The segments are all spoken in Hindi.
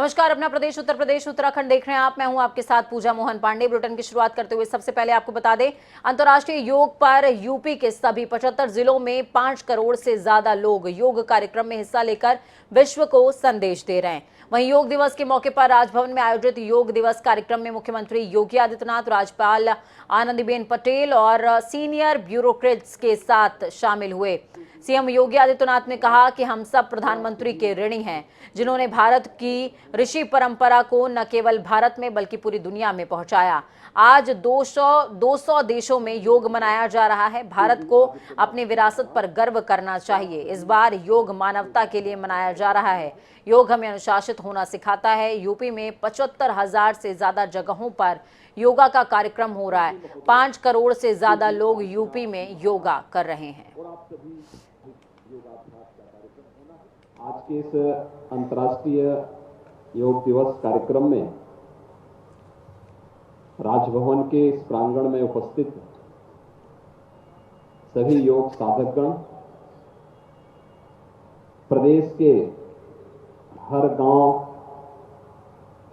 नमस्कार, अपना प्रदेश उत्तर प्रदेश उत्तराखंड देख रहे हैं आप। मैं हूं आपके साथ पूजा मोहन पांडे। बुलेटिन की शुरुआत करते हुए सबसे पहले आपको बता दें, अंतर्राष्ट्रीय योग पर यूपी के सभी 75 जिलों में 5 करोड़ से ज्यादा लोग योग कार्यक्रम में हिस्सा लेकर विश्व को संदेश दे रहे हैं। वहीं योग दिवस के मौके पर राजभवन में आयोजित योग दिवस कार्यक्रम में मुख्यमंत्री योगी आदित्यनाथ, राज्यपाल आनंदीबेन पटेल और सीनियर ब्यूरोक्रेट्स के साथ शामिल हुए। सीएम योगी आदित्यनाथ ने कहा कि हम सब प्रधानमंत्री के ऋणी हैं, जिन्होंने भारत की ऋषि परंपरा को न केवल भारत में बल्कि पूरी दुनिया में पहुंचाया। आज 200 देशों में योग मनाया जा रहा है। भारत को अपनी विरासत पर गर्व करना चाहिए। इस बार योग मानवता के लिए मनाया जा रहा है। योग हमें अनुशासित होना सिखाता है। यूपी में 75,000 से ज्यादा जगहों पर योगा का कार्यक्रम हो रहा है। 5 करोड़ से ज्यादा लोग यूपी में योगा कर रहे हैं। आज के इस अंतर्राष्ट्रीय योग दिवस कार्यक्रम में राजभवन के इस प्रांगण में उपस्थित सभी योग साधकगण, प्रदेश के हर गांव,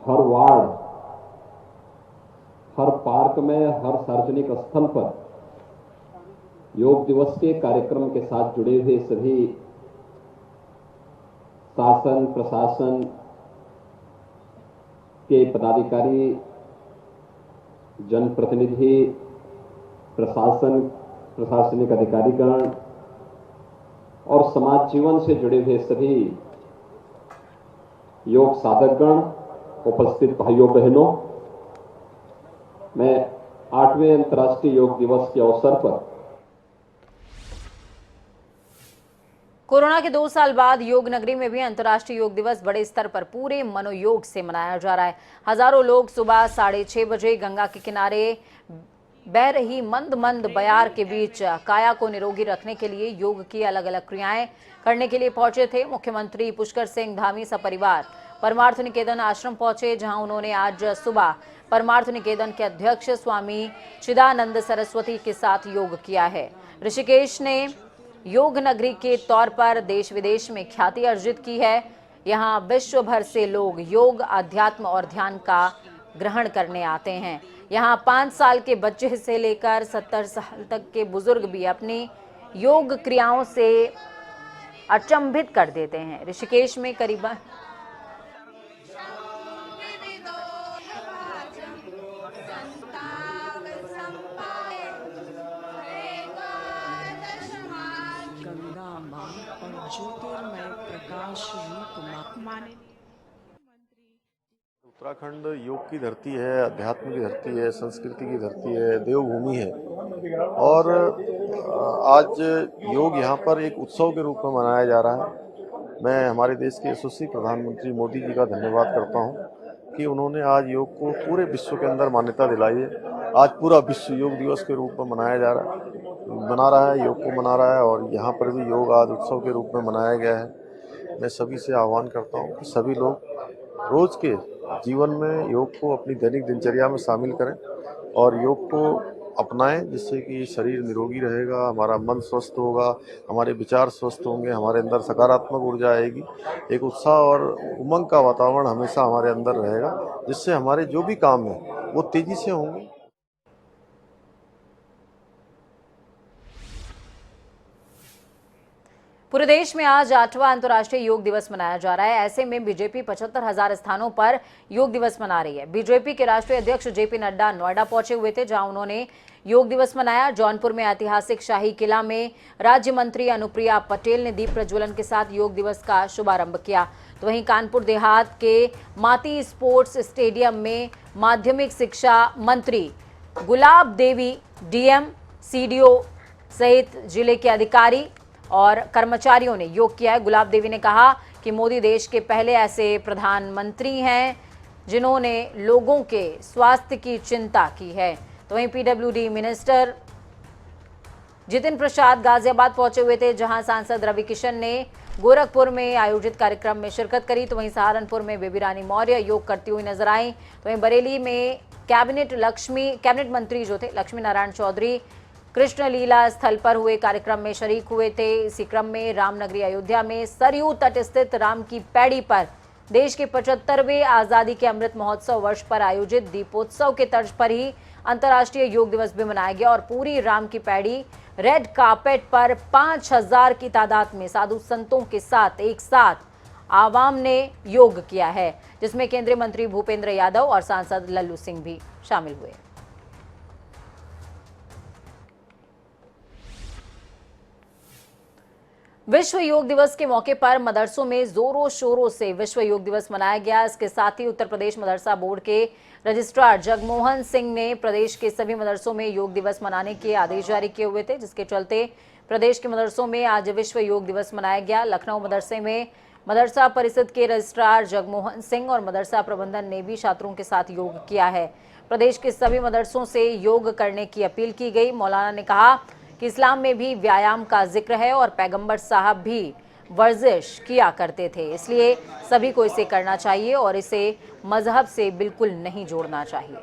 हर वार्ड, हर पार्क में, हर सार्वजनिक स्थल पर योग दिवस के कार्यक्रम के साथ जुड़े हुए सभी शासन प्रशासन के पदाधिकारी, जनप्रतिनिधि, प्रशासनिक अधिकारीगण और समाज जीवन से जुड़े हुए सभी योग साधकगण, उपस्थित भाइयों बहनों, मैं 8वें अंतर्राष्ट्रीय योग दिवस के अवसर पर कोरोना के 2 साल बाद योग नगरी में भी अंतर्राष्ट्रीय योग दिवस बड़े स्तर पर पूरे मनोयोग से मनाया जा रहा है। हजारों लोग सुबह 6:30 बजे गंगा के किनारे बह रही मंद मंद बयार के बीच काया को निरोगी रखने के लिए योग की अलग अलग क्रियाएं करने के लिए पहुंचे थे। मुख्यमंत्री पुष्कर सिंह धामी सपरिवार परमार्थ निकेतन आश्रम पहुंचे, जहां उन्होंने आज सुबह परमार्थ निकेतन के अध्यक्ष स्वामी चिदानंद सरस्वती के साथ योग किया है। ऋषिकेश ने योग नगरी के तौर पर देश विदेश में ख्याति अर्जित की है। यहाँ विश्व भर से लोग योग, अध्यात्म और ध्यान का ग्रहण करने आते हैं। यहाँ 5 साल के बच्चे से लेकर 70 साल तक के बुजुर्ग भी अपनी योग क्रियाओं से अचंभित कर देते हैं। ऋषिकेश में करीबन उत्तराखंड योग की धरती है, अध्यात्म की धरती है, संस्कृति की धरती है, देवभूमि है और आज योग यहाँ पर एक उत्सव के रूप में मनाया जा रहा है। मैं हमारे देश के यशस्वी प्रधानमंत्री मोदी जी का धन्यवाद करता हूँ कि उन्होंने आज योग को पूरे विश्व के अंदर मान्यता दिलाई है। आज पूरा विश्व योग दिवस के रूप में मना रहा है, योग को मना रहा है और यहाँ पर भी योग आज उत्सव के रूप में मनाया गया है। मैं सभी से आह्वान करता हूँ कि सभी लोग रोज के जीवन में योग को अपनी दैनिक दिनचर्या में शामिल करें और योग को अपनाएं, जिससे कि शरीर निरोगी रहेगा, हमारा मन स्वस्थ होगा, हमारे विचार स्वस्थ होंगे, हमारे अंदर सकारात्मक ऊर्जा आएगी, एक उत्साह और उमंग का वातावरण हमेशा हमारे अंदर रहेगा, जिससे हमारे जो भी काम है वो तेजी से होंगे। पूरे देश में आज 8वां अंतर्राष्ट्रीय योग दिवस मनाया जा रहा है। ऐसे में बीजेपी 75,000 स्थानों पर योग दिवस मना रही है। बीजेपी के राष्ट्रीय अध्यक्ष जेपी नड्डा नोएडा पहुंचे हुए थे, जहां उन्होंने योग दिवस मनाया। जौनपुर में ऐतिहासिक शाही किला में राज्य मंत्री अनुप्रिया पटेल ने दीप प्रज्वलन के साथ योग दिवस का शुभारंभ किया। तो वहीं कानपुर देहात के माती स्पोर्ट्स स्टेडियम में माध्यमिक शिक्षा मंत्री गुलाब देवी, डीएम, सीडीओ सहित जिले के अधिकारी और कर्मचारियों ने योग किया है। गुलाब देवी ने कहा कि मोदी देश के पहले ऐसे प्रधानमंत्री हैं जिन्होंने लोगों के स्वास्थ्य की चिंता की है। तो वहीं पीडब्ल्यूडी मिनिस्टर जितिन प्रसाद गाजियाबाद पहुंचे हुए थे, जहां सांसद रवि किशन ने गोरखपुर में आयोजित कार्यक्रम में शिरकत करी। तो वहीं सहारनपुर में बेबी रानी मौर्य योग करती हुई नजर आई। तो वहीं बरेली में कैबिनेट मंत्री जो थे लक्ष्मी नारायण चौधरी कृष्ण लीला स्थल पर हुए कार्यक्रम में शरीक हुए थे। इसी क्रम में रामनगरी अयोध्या में सरयू तट स्थित राम की पैड़ी पर देश के 75वें आजादी के अमृत महोत्सव वर्ष पर आयोजित दीपोत्सव के तर्ज पर ही अंतर्राष्ट्रीय योग दिवस भी मनाया गया और पूरी राम की पैड़ी रेड कार्पेट पर 5000 की तादाद में साधु संतों के साथ एक साथ आवाम ने योग किया है, जिसमें केंद्रीय मंत्री भूपेंद्र यादव और सांसद लल्लू सिंह भी शामिल हुए। विश्व योग दिवस के मौके पर मदरसों में जोरों शोरों से विश्व योग दिवस मनाया गया। इसके साथ ही उत्तर प्रदेश मदरसा बोर्ड के रजिस्ट्रार जगमोहन सिंह ने प्रदेश के सभी मदरसों में योग दिवस मनाने के आदेश जारी किए हुए थे, जिसके चलते प्रदेश के मदरसों में आज विश्व योग दिवस मनाया गया। लखनऊ मदरसे में मदरसा परिषद के रजिस्ट्रार जगमोहन सिंह और मदरसा प्रबंधन ने भी छात्रों के साथ योग किया है। प्रदेश के सभी मदरसों से योग करने की अपील की गई। मौलाना ने कहा कि इस्लाम में भी व्यायाम का जिक्र है और पैगंबर साहब भी वर्जिश किया करते थे, इसलिए सभी को इसे करना चाहिए और इसे मजहब से बिल्कुल नहीं जोड़ना चाहिए।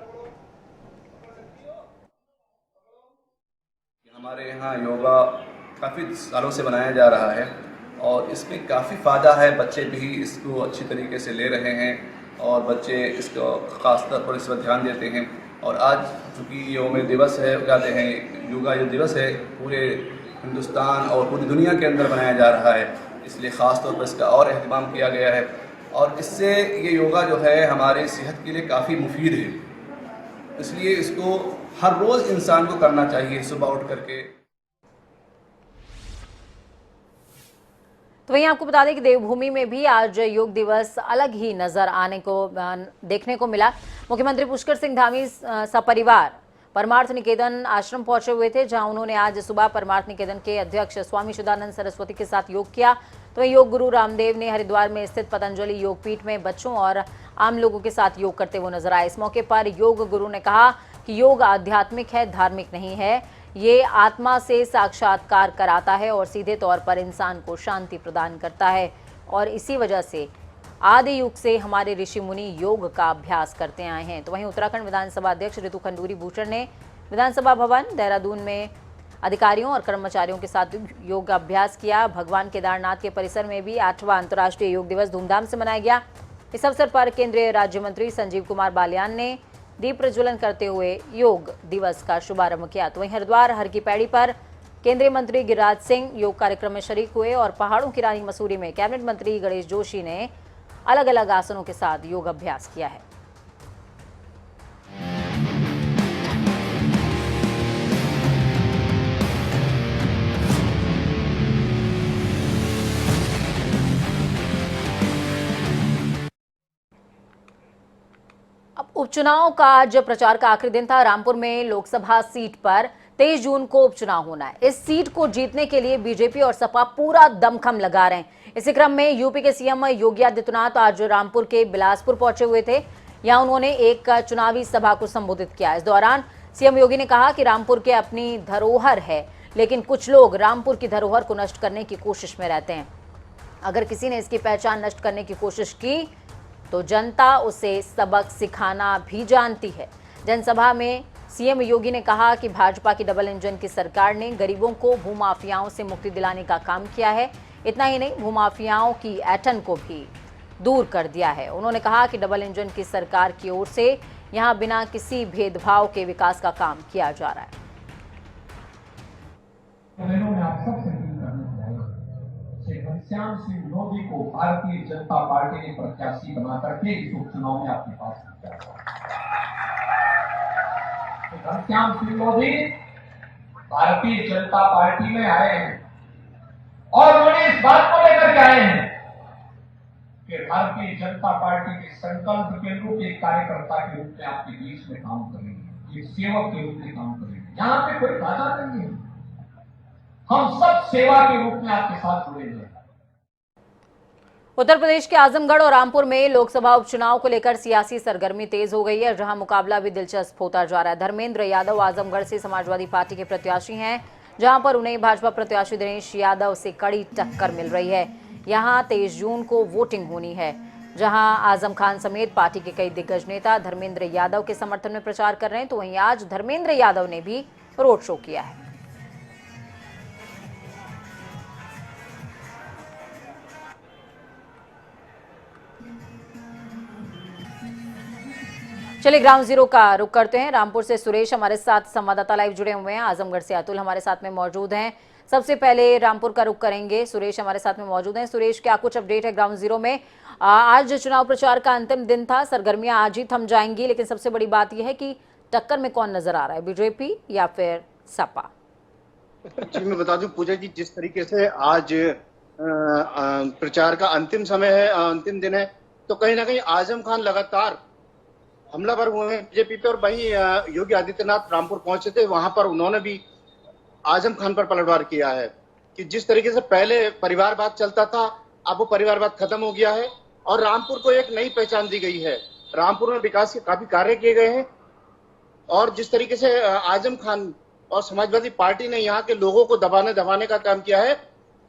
हमारे यहाँ योगा काफ़ी सालों से मनाया जा रहा है और इसमें काफ़ी फ़ायदा है। बच्चे भी इसको अच्छी तरीके से ले रहे हैं और बच्चे इसको ख़ास तौर पर इस पर ध्यान देते हैं। और आज चूँकि योग दिवस है, कहते हैं योगा जो दिवस है, पूरे हिंदुस्तान और पूरी दुनिया के अंदर मनाया जा रहा है, इसलिए ख़ास तौर पर इसका और अहतमाम किया गया है। और इससे ये योगा जो है हमारे सेहत के लिए काफ़ी मुफीद है, इसलिए इसको हर रोज़ इंसान को करना चाहिए सुबह उठ करके। तो वहीं आपको बता दें कि देवभूमि में भी आज योग दिवस अलग ही नजर आने को देखने को मिला। मुख्यमंत्री पुष्कर सिंह धामी सपरिवार परमार्थ निकेतन आश्रम पहुंचे हुए थे, जहां उन्होंने आज सुबह परमार्थ निकेतन के अध्यक्ष स्वामी शुद्धानंद सरस्वती के साथ योग किया। तो वहीं योग गुरु रामदेव ने हरिद्वार में स्थित पतंजलि योग पीठ में बच्चों और आम लोगों के साथ योग करते हुए नजर आए। इस मौके पर योग गुरु ने कहा कि योग आध्यात्मिक है, धार्मिक नहीं है। ये आत्मा से साक्षात्कार कराता है और सीधे तौर पर इंसान को शांति प्रदान करता है और इसी वजह से आदि युग से हमारे ऋषि मुनि योग का अभ्यास करते आए हैं। तो वहीं उत्तराखंड विधानसभा अध्यक्ष ऋतु खंडूरी भूषण ने विधानसभा भवन देहरादून में अधिकारियों और कर्मचारियों के साथ योग अभ्यास किया। भगवान केदारनाथ के परिसर में भी 8वां अंतर्राष्ट्रीय योग दिवस धूमधाम से मनाया गया। इस अवसर पर केंद्रीय राज्य मंत्री संजीव कुमार बालियान ने दीप प्रज्वलन करते हुए योग दिवस का शुभारंभ किया। तो वहीं हरिद्वार हर की पैड़ी पर केंद्रीय मंत्री गिरिराज सिंह योग कार्यक्रम में शरीक हुए और पहाड़ों की रानी मसूरी में कैबिनेट मंत्री गणेश जोशी ने अलग अलग आसनों के साथ योग अभ्यास किया है। अब उपचुनाव का आज प्रचार का आखिरी दिन था। रामपुर में लोकसभा सीट पर 23 जून को उपचुनाव होना है। इस सीट को जीतने के लिए बीजेपी और सपा पूरा दमखम लगा रहे हैं। इसी क्रम में यूपी के सीएम योगी आदित्यनाथ आज रामपुर के बिलासपुर पहुंचे हुए थे। यहां उन्होंने एक चुनावी सभा को संबोधित किया। इस दौरान सीएम योगी ने कहा कि रामपुर के अपनी धरोहर है, लेकिन कुछ लोग रामपुर की धरोहर को नष्ट करने की कोशिश में रहते हैं। अगर किसी ने इसकी पहचान नष्ट करने की कोशिश की तो जनता उसे सबक सिखाना भी जानती है। जनसभा में सीएम योगी ने कहा कि भाजपा की डबल इंजन की सरकार ने गरीबों को भूमाफियाओं से मुक्ति दिलाने का काम किया है। इतना ही नहीं, भूमाफियाओं की ऐंठन को भी दूर कर दिया है। उन्होंने कहा कि डबल इंजन की सरकार की ओर से यहां बिना किसी भेदभाव के विकास का काम किया जा रहा है। घनश्याम सिंह लोधी को भारतीय जनता पार्टी ने प्रत्याशी बनाकर के इस उपचुनाव में आपके पास किया। घनश्याम सिंह लोधी भारतीय जनता पार्टी में आए हैं और उन्होंने इस बात को लेकर के आए हैं कि भारतीय जनता पार्टी के संकल्प के रूप एक कार्यकर्ता के रूप में आपके बीच में काम करेंगे, एक सेवक के रूप में काम करेंगे। यहाँ पे कोई राजा नहीं है, हम सब सेवा के रूप में आपके साथ जुड़े हैं। उत्तर प्रदेश के आजमगढ़ और रामपुर में लोकसभा उपचुनाव को लेकर सियासी सरगर्मी तेज हो गई है, जहां मुकाबला भी दिलचस्प होता जा रहा है। धर्मेंद्र यादव आजमगढ़ से समाजवादी पार्टी के प्रत्याशी हैं, जहां पर उन्हें भाजपा प्रत्याशी दिनेश यादव से कड़ी टक्कर मिल रही है। यहां 23 जून को वोटिंग होनी है, जहां आजम खान समेत पार्टी के कई दिग्गज नेता धर्मेंद्र यादव के समर्थन में प्रचार कर रहे हैं। तो वहीं आज धर्मेंद्र यादव ने भी रोड शो किया है। चलिए ग्राउंड जीरो का रुख करते हैं। रामपुर से सुरेश हमारे साथ संवाददाता लाइव जुड़े हुए हैं। आजमगढ़ से अतुल हमारे साथ में मौजूद हैं। सबसे पहले रामपुर का रुख करेंगे। सुरेश हमारे साथ में मौजूद हैं। सुरेश, क्या कुछ अपडेट है ग्राउंड जीरो में? आज चुनाव प्रचार का अंतिम दिन था, सरगर्मियां आज ही थम जाएंगी, लेकिन सबसे बड़ी बात यह है कि टक्कर में कौन नजर आ रहा है, बीजेपी या फिर सपा? जी मैं बता दूं पूजा जी, जिस तरीके से आज प्रचार का अंतिम समय है, अंतिम दिन है, तो कहीं ना कहीं आजम खान लगातार हमलावर हुए हैं बीजेपी पे। और वहीं योगी आदित्यनाथ रामपुर पहुंचे थे, वहां पर उन्होंने भी आजम खान पर पलटवार किया है कि जिस तरीके से पहले परिवारवाद चलता था, अब वो परिवारवाद खत्म हो गया है और रामपुर को एक नई पहचान दी गई है। रामपुर में विकास के काफी कार्य किए गए हैं और जिस तरीके से आजम खान और समाजवादी पार्टी ने यहाँ के लोगों को दबाने का काम किया है,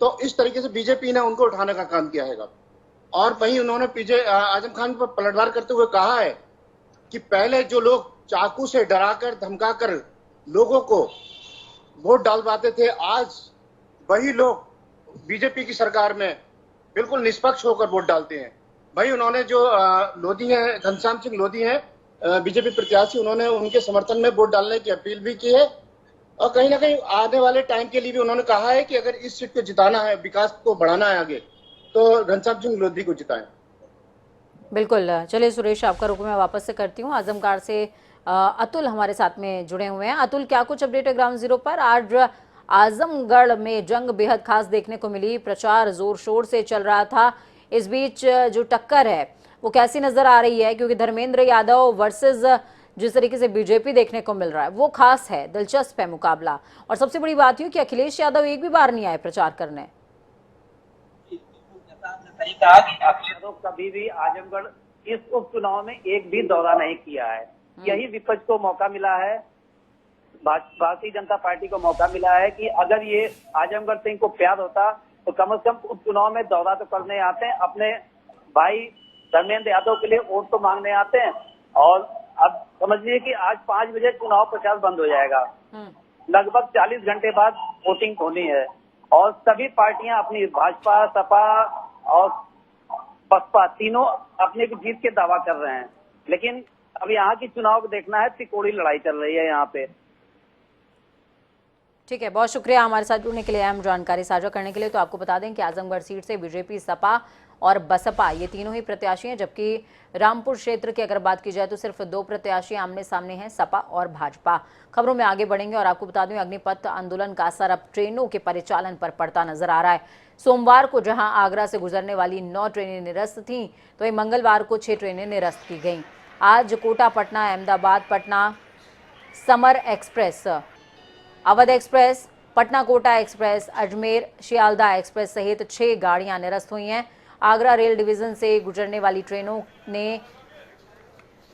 तो इस तरीके से बीजेपी ने उनको उठाने का काम किया है। और वहीं उन्होंने आजम खान पर पलटवार करते हुए कहा है कि पहले जो लोग चाकू से डराकर धमकाकर लोगों को वोट डालवाते थे, आज वही लोग बीजेपी की सरकार में बिल्कुल निष्पक्ष होकर वोट डालते हैं। वहीं उन्होंने जो लोधी हैं, घनश्याम सिंह लोधी हैं बीजेपी प्रत्याशी, उन्होंने उनके समर्थन में वोट डालने की अपील भी की है और कहीं ना कहीं आने वाले टाइम के लिए भी उन्होंने कहा है कि अगर इस सीट को जिताना है, विकास को बढ़ाना है आगे, तो घनश्याम सिंह लोधी को जिताएं। बिल्कुल। चलिए सुरेश, आपका रुख मैं वापस से करती हूँ। आजमगढ़ से अतुल हमारे साथ में जुड़े हुए हैं। अतुल, क्या कुछ अपडेट है ग्राउंड जीरो पर? आज आजमगढ़ में जंग बेहद खास देखने को मिली, प्रचार जोर शोर से चल रहा था। इस बीच जो टक्कर है वो कैसी नजर आ रही है? क्योंकि धर्मेंद्र यादव वर्सेस जिस तरीके से बीजेपी देखने को मिल रहा है वो खास है, दिलचस्प है मुकाबला। और सबसे बड़ी बात यह कि अखिलेश यादव एक भी बार नहीं आए प्रचार करने। सही कहा कि अखिलेश यादव कभी भी आजमगढ़ इस उपचुनाव में एक भी दौरा नहीं किया है। यही विपक्ष को मौका मिला है, भारतीय जनता पार्टी को मौका मिला है कि अगर ये आजमगढ़ से इनको प्यार होता तो कम से कम उपचुनाव में दौरा तो करने आते हैं, अपने भाई धर्मेंद्र यादव के लिए वोट तो मांगने आते हैं। और अब समझिए कि आज 5 बजे चुनाव प्रचार बंद हो जाएगा, लगभग 40 घंटे बाद वोटिंग होनी है और सभी पार्टियां अपनी भाजपा, सपा और बसपा तीनों अपने की जीत के दावा कर रहे हैं। लेकिन अब यहाँ की चुनाव को देखना है, त्रिकोणीय लड़ाई चल रही है यहाँ पे। ठीक है, बहुत शुक्रिया हमारे साथ जुड़ने के लिए, अहम जानकारी साझा करने के लिए। तो आपको बता दें कि आजमगढ़ सीट से बीजेपी, सपा और बसपा ये तीनों ही प्रत्याशी हैं, जबकि रामपुर क्षेत्र की अगर बात की जाए तो सिर्फ 2 प्रत्याशी आमने सामने हैं, सपा और भाजपा। खबरों में आगे बढ़ेंगे और आपको बता दें अग्निपथ आंदोलन का असर अब ट्रेनों के परिचालन पर पड़ता नजर आ रहा है। सोमवार को जहां आगरा से गुजरने वाली 9 ट्रेनें निरस्त थीं, तो मंगलवार को 6 ट्रेनें निरस्त की गईं। आज Kota Patna, Ahmedabad Patna summer express, Awadh express, Patna Kota express, Ajmer Sealdah express सहित 6 गाड़ियां निरस्त हुई हैं। आगरा रेल डिवीजन से गुजरने वाली ट्रेनों ने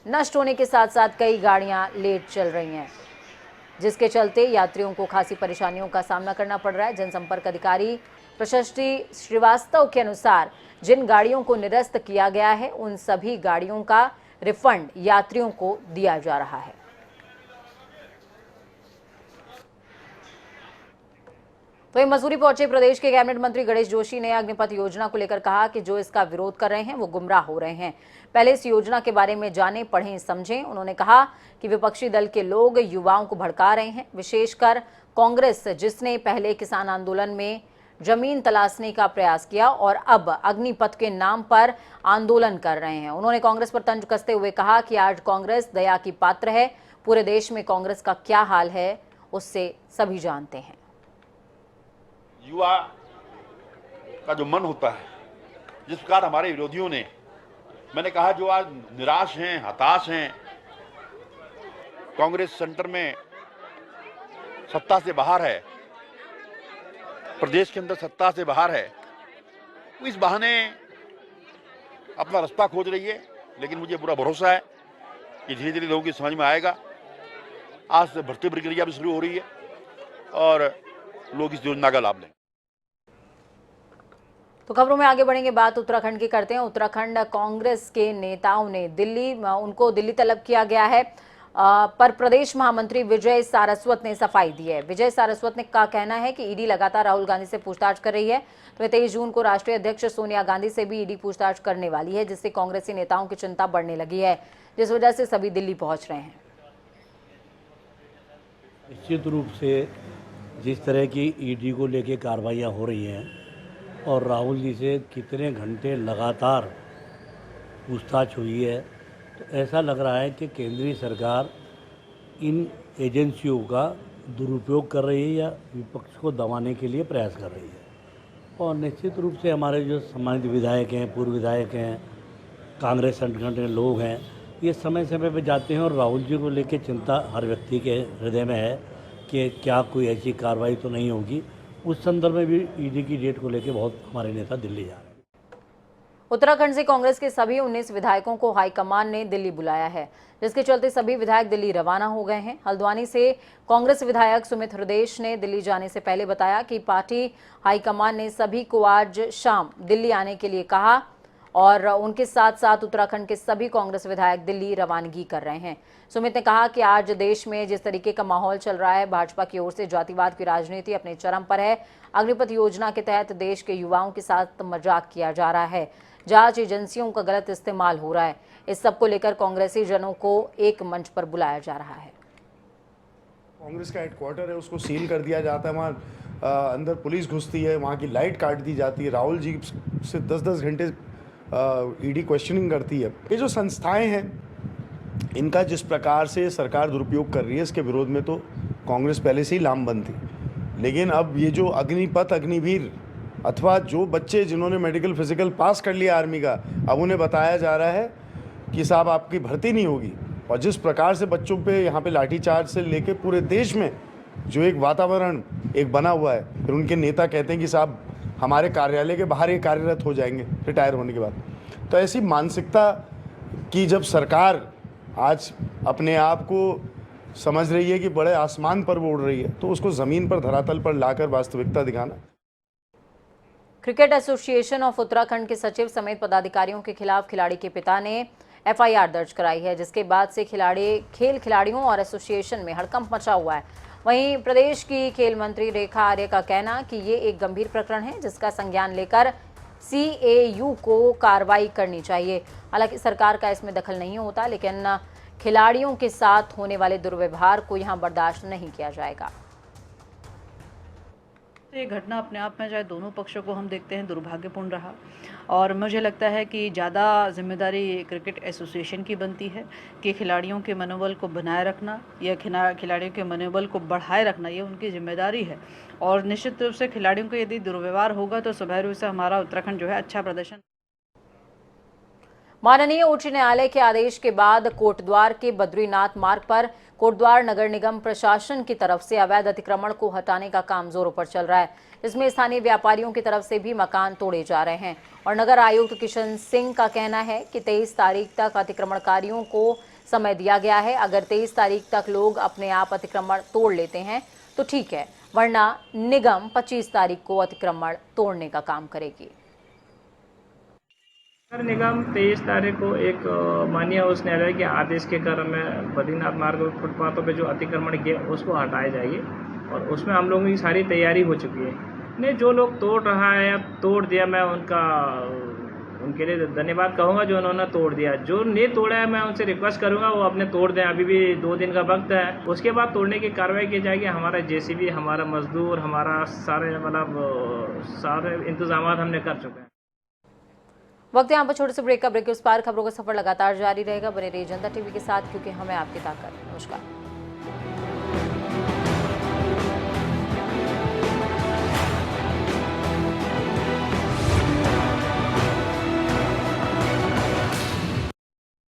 नष्ट होने के साथ साथ कई गाड़ियां लेट चल रही हैं, जिसके चलते यात्रियों को खासी परेशानियों का सामना करना पड़ रहा है। जनसंपर्क अधिकारी प्रशस्ति श्रीवास्तव के अनुसार जिन गाड़ियों को निरस्त किया गया है उन सभी गाड़ियों का रिफंड यात्रियों को दिया जा रहा है। तो ये मसूरी पहुंचे प्रदेश के कैबिनेट मंत्री गणेश जोशी ने अग्निपथ योजना को लेकर कहा कि जो इसका विरोध कर रहे हैं वो गुमराह हो रहे हैं। पहले इस योजना के बारे में जानें, पढ़ें, समझें। उन्होंने कहा कि विपक्षी दल के लोग युवाओं को भड़का रहे हैं, विशेषकर कांग्रेस, जिसने पहले किसान आंदोलन में जमीन तलाशने का प्रयास किया और अब अग्निपथ के नाम पर आंदोलन कर रहे हैं। उन्होंने कांग्रेस पर तंज कसते हुए कहा कि आज कांग्रेस दया की पात्र है। पूरे देश में कांग्रेस का क्या हाल है उससे सभी जानते हैं। युवा का जो मन होता है, जिस प्रकार हमारे विरोधियों ने, मैंने कहा जो आज निराश हैं, हताश हैं, कांग्रेस सेंटर में सत्ता से बाहर है, प्रदेश के अंदर सत्ता से बाहर है, वो इस बहाने अपना रास्ता खोज रही है। लेकिन मुझे पूरा भरोसा है कि धीरे धीरे लोगों की समझ में आएगा। आज से भर्ती प्रक्रिया भी शुरू हो रही है और लोग इस योजना का लाभ लें। तो खबरों में आगे बढ़ेंगे, बात उत्तराखंड की करते हैं। उत्तराखंड कांग्रेस के नेताओं ने उनको दिल्ली तलब किया गया है, पर प्रदेश महामंत्री विजय सारस्वत ने सफाई दी है। विजय सारस्वत ने का कहना है कि ईडी लगातार राहुल गांधी से पूछताछ कर रही है। तो 23 जून को राष्ट्रीय अध्यक्ष सोनिया गांधी से भी ईडी पूछताछ करने वाली है, जिससे कांग्रेसी नेताओं की चिंता बढ़ने लगी है। जिस वजह से सभी दिल्ली पहुंच रहे हैं। निश्चित रूप से जिस तरह की ईडी को लेके कार्रवाइयाँ हो रही हैं और राहुल जी से कितने घंटे लगातार पूछताछ हुई है, तो ऐसा लग रहा है कि केंद्रीय सरकार इन एजेंसियों का दुरुपयोग कर रही है या विपक्ष को दबाने के लिए प्रयास कर रही है। और निश्चित रूप से हमारे जो सम्मानित विधायक हैं, पूर्व विधायक हैं, कांग्रेस संगठन के लोग हैं, ये समय समय पर जाते हैं और राहुल जी को लेकर चिंता हर व्यक्ति के हृदय में है कि क्या कोई ऐसी कार्रवाई तो नहीं होगी। उस संदर्भ में भी ईडी की डेट को लेकर बहुत हमारे नेता दिल्ली जा रहे हैं। उत्तराखंड से कांग्रेस के सभी 19 विधायकों को हाईकमान ने दिल्ली बुलाया है, जिसके चलते सभी विधायक दिल्ली रवाना हो गए हैं। हल्द्वानी से कांग्रेस विधायक सुमित हृदेश ने दिल्ली जाने से पहले बताया कि पार्टी हाईकमान ने सभी को आज शाम दिल्ली आने के लिए कहा और उनके साथ साथ उत्तराखंड के सभी कांग्रेस विधायक दिल्ली रवानगी कर रहे हैं। सुमित ने कहा कि आज देश में जिस तरीके का माहौल चल रहा है, भाजपा की ओर से जातिवाद की राजनीति अपने चरम पर है। अग्निपथ योजना के तहत देश के युवाओं के साथ मजाक किया जा रहा है, जांच एजेंसियों का गलत इस्तेमाल हो रहा है। इस सब को लेकर कांग्रेसी जनों को एक मंच पर बुलाया जा रहा है। कांग्रेस का हेडक्वार्टर है, उसको सील कर दिया जाता है, वहाँ अंदर पुलिस घुसती है, वहाँ की लाइट काट दी जाती है, राहुल जी से 10-10 घंटे ईडी क्वेश्चनिंग करती है। ये जो संस्थाएं हैं, इनका जिस प्रकार से सरकार दुरुपयोग कर रही है, इसके विरोध में तो कांग्रेस पहले से ही लामबंद थी। लेकिन अब ये जो अग्निपथ, अग्निवीर अथवा जो बच्चे जिन्होंने मेडिकल फिजिकल पास कर लिया आर्मी का, अब उन्हें बताया जा रहा है कि साहब आपकी भर्ती नहीं होगी। और जिस प्रकार से बच्चों पे यहाँ पे लाठीचार्ज से लेके पूरे देश में जो एक वातावरण एक बना हुआ है, फिर उनके नेता कहते हैं कि साहब हमारे कार्यालय के बाहर ये कार्यरत हो जाएंगे रिटायर होने के बाद। तो ऐसी मानसिकता की जब सरकार आज अपने आप को समझ रही है कि बड़े आसमान पर वो उड़ रही है, तो उसको ज़मीन पर, धरातल पर लाकर वास्तविकता दिखाना। क्रिकेट एसोसिएशन ऑफ उत्तराखंड के सचिव समेत पदाधिकारियों के खिलाफ खिलाड़ी के पिता ने एफआईआर दर्ज कराई है, जिसके बाद से खेल खिलाड़ियों और एसोसिएशन में हड़कंप मचा हुआ है। वहीं प्रदेश की खेल मंत्री रेखा आर्य का कहना कि ये एक गंभीर प्रकरण है, जिसका संज्ञान लेकर CAU को कार्रवाई करनी चाहिए। हालांकि सरकार का इसमें दखल नहीं होता, लेकिन खिलाड़ियों के साथ होने वाले दुर्व्यवहार को यहां बर्दाश्त नहीं किया जाएगा। ये घटना अपने आप में, चाहे दोनों पक्षों को हम देखते हैं, दुर्भाग्यपूर्ण रहा और मुझे लगता है कि ज़्यादा जिम्मेदारी क्रिकेट एसोसिएशन की बनती है कि खिलाड़ियों के मनोबल को बनाए रखना या खिलाड़ियों के मनोबल को बढ़ाए रखना, ये उनकी जिम्मेदारी है। और निश्चित रूप से खिलाड़ियों को यदि दुर्व्यवहार होगा तो स्वाभाविक रूप से हमारा उत्तराखंड जो है अच्छा प्रदर्शन। माननीय उच्च न्यायालय के आदेश के बाद कोटद्वार के बद्रीनाथ मार्ग पर कोटद्वार नगर निगम प्रशासन की तरफ से अवैध अतिक्रमण को हटाने का काम जोरों पर चल रहा है। इसमें स्थानीय व्यापारियों की तरफ से भी मकान तोड़े जा रहे हैं और नगर आयुक्त किशन सिंह का कहना है कि 23 तारीख तक अतिक्रमणकारियों को समय दिया गया है। अगर 23 तारीख तक लोग अपने आप अतिक्रमण तोड़ लेते हैं तो ठीक है, वरना निगम 25 तारीख को अतिक्रमण तोड़ने का काम करेगी। नगर निगम 23 तारीख को एक माननीय उच्च न्यायालय के आदेश के क्रम में बद्रीनाथ मार्ग फुटपाथों पे जो अतिक्रमण किया उसको हटाया जाएगी और उसमें हम लोगों की सारी तैयारी हो चुकी है। नहीं, जो लोग तोड़ रहा है अब तोड़ दिया, मैं उनके लिए धन्यवाद कहूँगा जो उन्होंने तोड़ दिया। जो नहीं तोड़ा है मैं उनसे रिक्वेस्ट करूँगा वो अपने तोड़ दें, अभी भी 2 दिन का वक्त है, उसके बाद तोड़ने की कार्रवाई की जाएगी। हमारा JCB, हमारा मजदूर, हमारा सारे इंतजाम हमने कर चुके हैं। वक्त यहाँ पर छोटे से ब्रेक का ब्रेक के उस पार खबरों का सफर लगातार जारी रहेगा। बने रहिए जनता TV के साथ, क्योंकि हमें आपकी ताकत। नमस्कार।